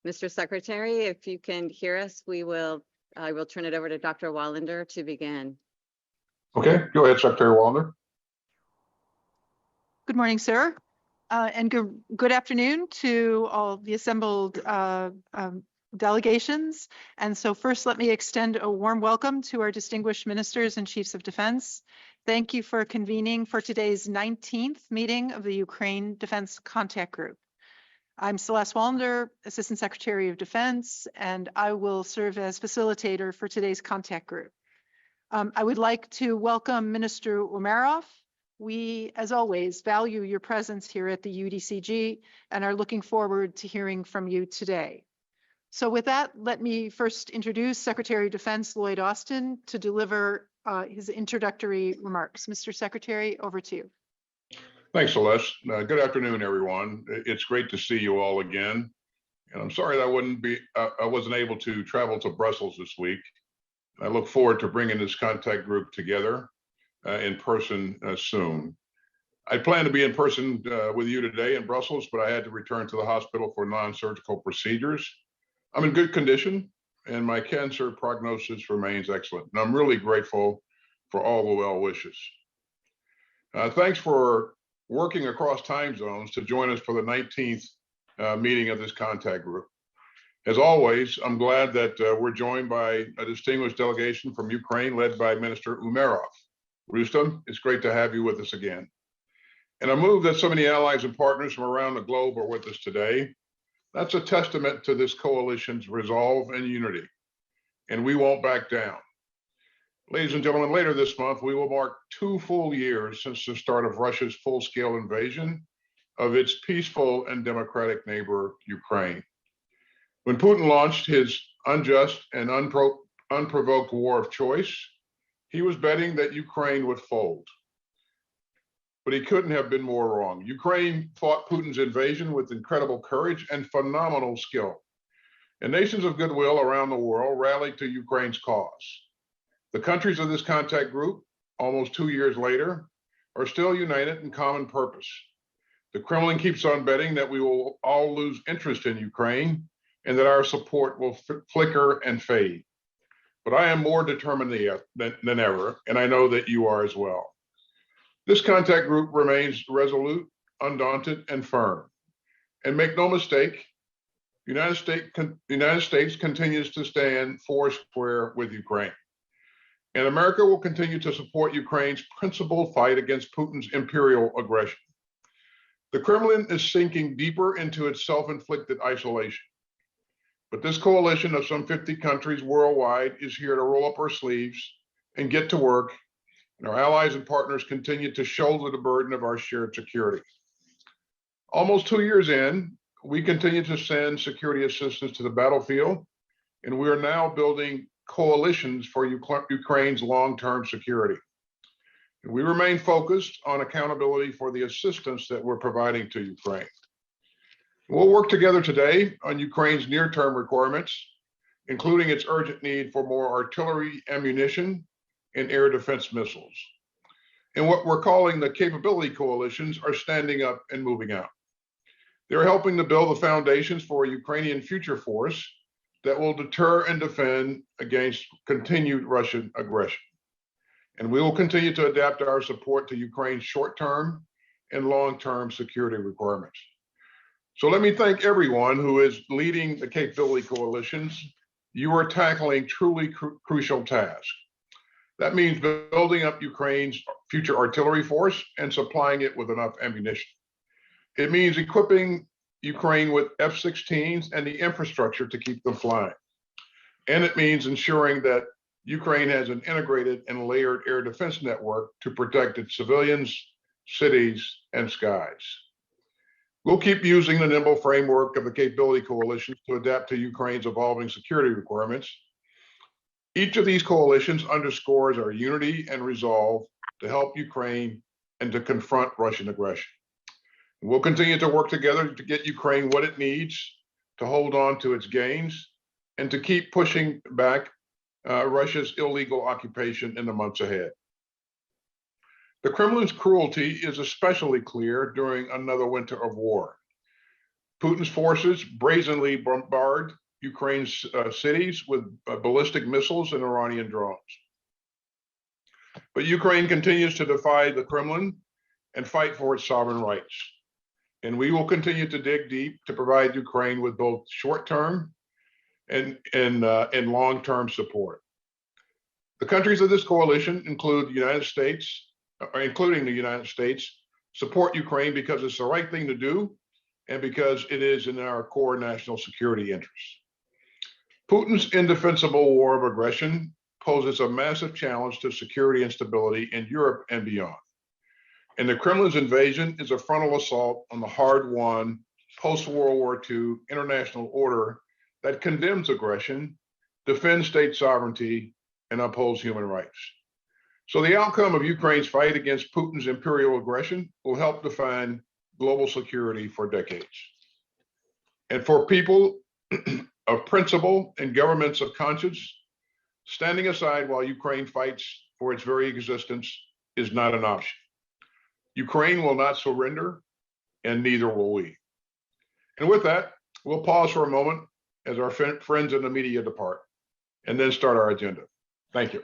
Mr. Secretary, if you can hear us, I will turn it over to Dr. Wallander to begin. Okay, go ahead, Secretary Wallander. Good morning, sir, and good afternoon to all the assembled delegations. And so first, let me extend a warm welcome to our distinguished ministers and chiefs of defense. Thank you for convening for today's 19th meeting of the Ukraine Defense Contact Group. I'm Celeste Wallander, Assistant Secretary of Defense, and I will serve as facilitator for today's contact group. I would like to welcome Minister Umerov. We, as always, value your presence here at the UDCG and are looking forward to hearing from you today. So with that, let me first introduce Secretary of Defense Lloyd Austin to deliver his introductory remarks. Mr. Secretary, over to you. Thanks, Celeste. Good afternoon, everyone. It's great to see you all again. And I'm sorry that I wasn't able to travel to Brussels this week. I look forward to bringing this contact group together in person soon. I plan to be in person with you today in Brussels, but I had to return to the hospital for non-surgical procedures. I'm in good condition and my cancer prognosis remains excellent. And I'm really grateful for all the well wishes. Thanks for working across time zones to join us for the 19th meeting of this contact group. As always, I'm glad that we're joined by a distinguished delegation from Ukraine led by Minister Umerov. Rustam, it's great to have you with us again. And I move that so many allies and partners from around the globe are with us today. That's a testament to this coalition's resolve and unity, and we won't back down. Ladies and gentlemen, later this month, we will mark 2 full years since the start of Russia's full-scale invasion of its peaceful and democratic neighbor, Ukraine. When Putin launched his unjust and unprovoked war of choice, he was betting that Ukraine would fold. But he couldn't have been more wrong. Ukraine fought Putin's invasion with incredible courage and phenomenal skill. And nations of goodwill around the world rallied to Ukraine's cause. The countries of this contact group, almost 2 years later, are still united in common purpose. The Kremlin keeps on betting that we will all lose interest in Ukraine and that our support will flicker and fade. But I am more determined than ever, and I know that you are as well. This contact group remains resolute, undaunted, and firm. And make no mistake, the United States continues to stand foursquare with Ukraine. And America will continue to support Ukraine's principled fight against Putin's imperial aggression. The Kremlin is sinking deeper into its self-inflicted isolation. But this coalition of some 50 countries worldwide is here to roll up our sleeves and get to work. And our allies and partners continue to shoulder the burden of our shared security. Almost 2 years in, we continue to send security assistance to the battlefield, and we are now building coalitions for Ukraine's long-term security. And we remain focused on accountability for the assistance that we're providing to Ukraine. We'll work together today on Ukraine's near-term requirements, including its urgent need for more artillery, ammunition, and air defense missiles. And what we're calling the capability coalitions are standing up and moving out. They're helping to build the foundations for a Ukrainian future force that will deter and defend against continued Russian aggression. And we will continue to adapt our support to Ukraine's short-term and long-term security requirements. So let me thank everyone who is leading the capability coalitions. You are tackling truly crucial tasks. That means building up Ukraine's future artillery force and supplying it with enough ammunition. It means equipping Ukraine with F-16s and the infrastructure to keep them flying. And it means ensuring that Ukraine has an integrated and layered air defense network to protect its civilians, cities, and skies. We'll keep using the nimble framework of the capability coalitions to adapt to Ukraine's evolving security requirements. Each of these coalitions underscores our unity and resolve to help Ukraine and to confront Russian aggression. We'll continue to work together to get Ukraine what it needs to hold on to its gains and to keep pushing back Russia's illegal occupation in the months ahead. The Kremlin's cruelty is especially clear during another winter of war. Putin's forces brazenly bombard Ukraine's cities with ballistic missiles and Iranian drones. But Ukraine continues to defy the Kremlin and fight for its sovereign rights. And we will continue to dig deep to provide Ukraine with both short-term and long-term support. The countries of this coalition including the United States, support Ukraine because it's the right thing to do and because it is in our core national security interests. Putin's indefensible war of aggression poses a massive challenge to security and stability in Europe and beyond. And the Kremlin's invasion is a frontal assault on the hard-won post-World War II international order that condemns aggression, defends state sovereignty, and upholds human rights. So the outcome of Ukraine's fight against Putin's imperial aggression will help define global security for decades. And for people of principle and governments of conscience, standing aside while Ukraine fights for its very existence is not an option. Ukraine will not surrender, and neither will we. And with that, we'll pause for a moment as our friends in the media depart, and then start our agenda. Thank you.